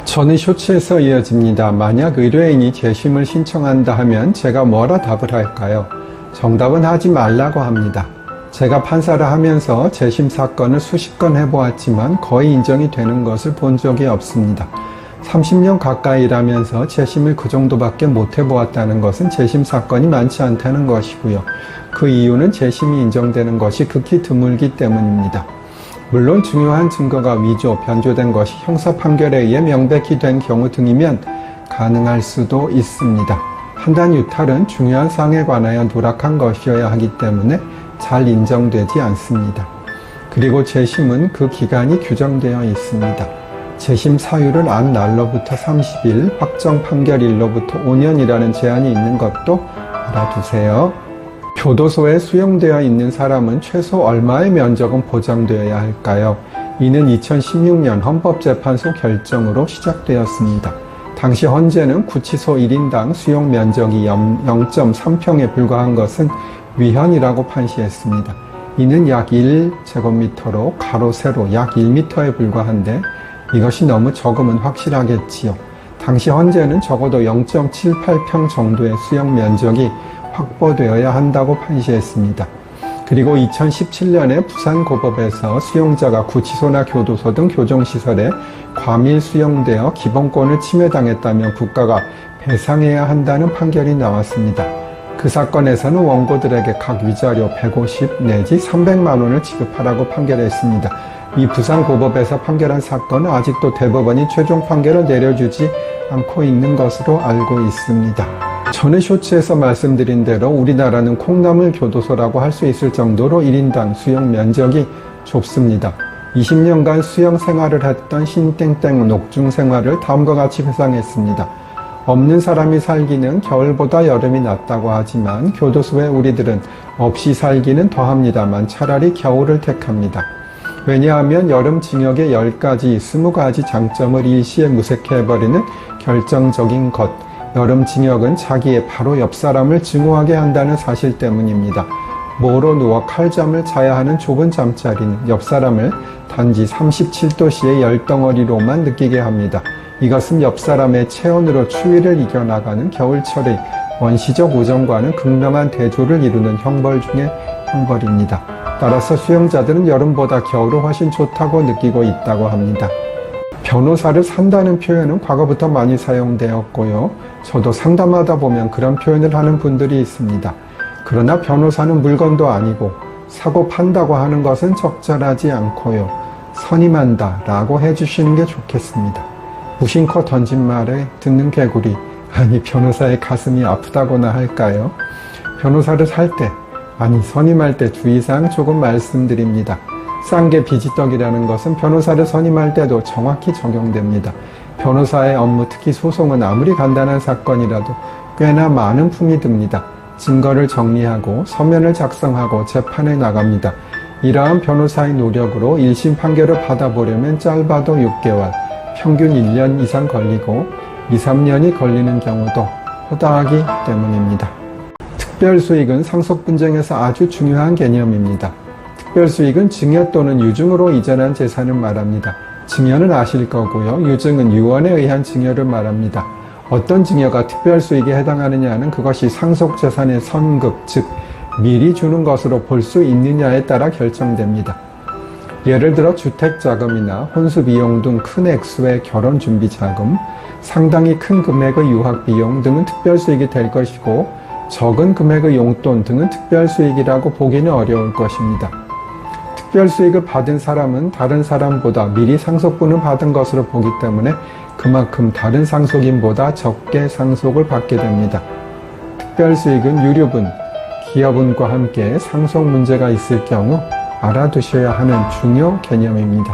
저는 쇼츠에서 이어집니다. 만약 의뢰인이 재심을 신청한다 하면 제가 뭐라 답을 할까요? 정답은 하지 말라고 합니다. 제가 판사를 하면서 재심 사건을 수십 건 해보았지만 거의 인정이 되는 것을 본 적이 없습니다. 30년 가까이 일하면서 재심을 그 정도밖에 못 해보았다는 것은 재심 사건이 많지 않다는 것이고요. 그 이유는 재심이 인정되는 것이 극히 드물기 때문입니다. 물론 중요한 증거가 위조, 변조된 것이 형사 판결에 의해 명백히 된 경우 등이면 가능할 수도 있습니다. 판단 유탈은 중요한 사항에 관하여 누락한 것이어야 하기 때문에 잘 인정되지 않습니다. 그리고 재심은 그 기간이 규정되어 있습니다. 재심 사유를 안 날로부터 30일, 확정 판결일로부터 5년이라는 제한이 있는 것도 알아두세요. 교도소에 수용되어 있는 사람은 최소 얼마의 면적은 보장되어야 할까요? 이는 2016년 헌법재판소 결정으로 시작되었습니다. 당시 헌재는 구치소 1인당 수용 면적이 0.3평에 불과한 것은 위헌이라고 판시했습니다. 이는 약 1제곱미터로 가로 세로 약 1m에 불과한데 이것이 너무 적으면 확실하겠지요. 당시 헌재는 적어도 0.78평 정도의 수용 면적이 확보되어야 한다고 판시했습니다. 그리고 2017년에 부산고법에서 수용자가 구치소나 교도소 등 교정시설에 과밀 수용되어 기본권을 침해당했다면 국가가 배상해야 한다는 판결이 나왔습니다. 그 사건에서는 원고들에게 각 위자료 150 내지 300만 원을 지급하라고 판결했습니다. 이 부산고법에서 판결한 사건은 아직도 대법원이 최종 판결을 내려주지 않고 있는 것으로 알고 있습니다. 전에 쇼츠에서 말씀드린 대로 우리나라는 콩나물 교도소라고 할 수 있을 정도로 1인당 수용 면적이 좁습니다. 20년간 수용 생활을 했던 신땡땡 녹중 생활을 다음과 같이 회상했습니다. 없는 사람이 살기는 겨울보다 여름이 낫다고 하지만 교도소에 우리들은 없이 살기는 더합니다만 차라리 겨울을 택합니다. 왜냐하면 여름 징역의 10가지, 20가지 장점을 일시에 무색해버리는 결정적인 것, 여름 징역은 자기의 바로 옆 사람을 증오하게 한다는 사실 때문입니다. 모로 누워 칼잠을 자야 하는 좁은 잠자리는 옆 사람을 단지 37도씨의 열덩어리로만 느끼게 합니다. 이것은 옆 사람의 체온으로 추위를 이겨나가는 겨울철의 원시적 우정과는 극명한 대조를 이루는 형벌 중의 형벌입니다. 따라서 수용자들은 여름보다 겨울을 훨씬 좋다고 느끼고 있다고 합니다. 변호사를 산다는 표현은 과거부터 많이 사용되었고요. 저도 상담하다 보면 그런 표현을 하는 분들이 있습니다. 그러나 변호사는 물건도 아니고 사고 판다고 하는 것은 적절하지 않고요. 선임한다 라고 해주시는 게 좋겠습니다. 무심코 던진 말에 듣는 개구리, 아니 변호사의 가슴이 아프다고나 할까요? 변호사를 살 때, 아니 선임할 때 주의사항 조금 말씀드립니다. 싼 게 비지떡이라는 것은 변호사를 선임할 때도 정확히 적용됩니다. 변호사의 업무, 특히 소송은 아무리 간단한 사건이라도 꽤나 많은 품이 듭니다. 증거를 정리하고 서면을 작성하고 재판에 나갑니다. 이러한 변호사의 노력으로 1심 판결을 받아보려면 짧아도 6개월, 평균 1년 이상 걸리고 2, 3년이 걸리는 경우도 허다하기 때문입니다. 특별수익은 상속분쟁에서 아주 중요한 개념입니다. 특별수익은 증여 또는 유증으로 이전한 재산을 말합니다. 증여는 아실 거고요. 유증은 유언에 의한 증여를 말합니다. 어떤 증여가 특별수익에 해당하느냐는 그것이 상속재산의 선급, 즉 미리 주는 것으로 볼 수 있느냐에 따라 결정됩니다. 예를 들어 주택자금이나 혼수비용 등 큰 액수의 결혼준비자금, 상당히 큰 금액의 유학비용 등은 특별수익이 될 것이고 적은 금액의 용돈 등은 특별수익이라고 보기는 어려울 것입니다. 특별수익을 받은 사람은 다른 사람보다 미리 상속분을 받은 것으로 보기 때문에 그만큼 다른 상속인보다 적게 상속을 받게 됩니다. 특별수익은 유류분, 기여분과 함께 상속 문제가 있을 경우 알아두셔야 하는 중요 개념입니다.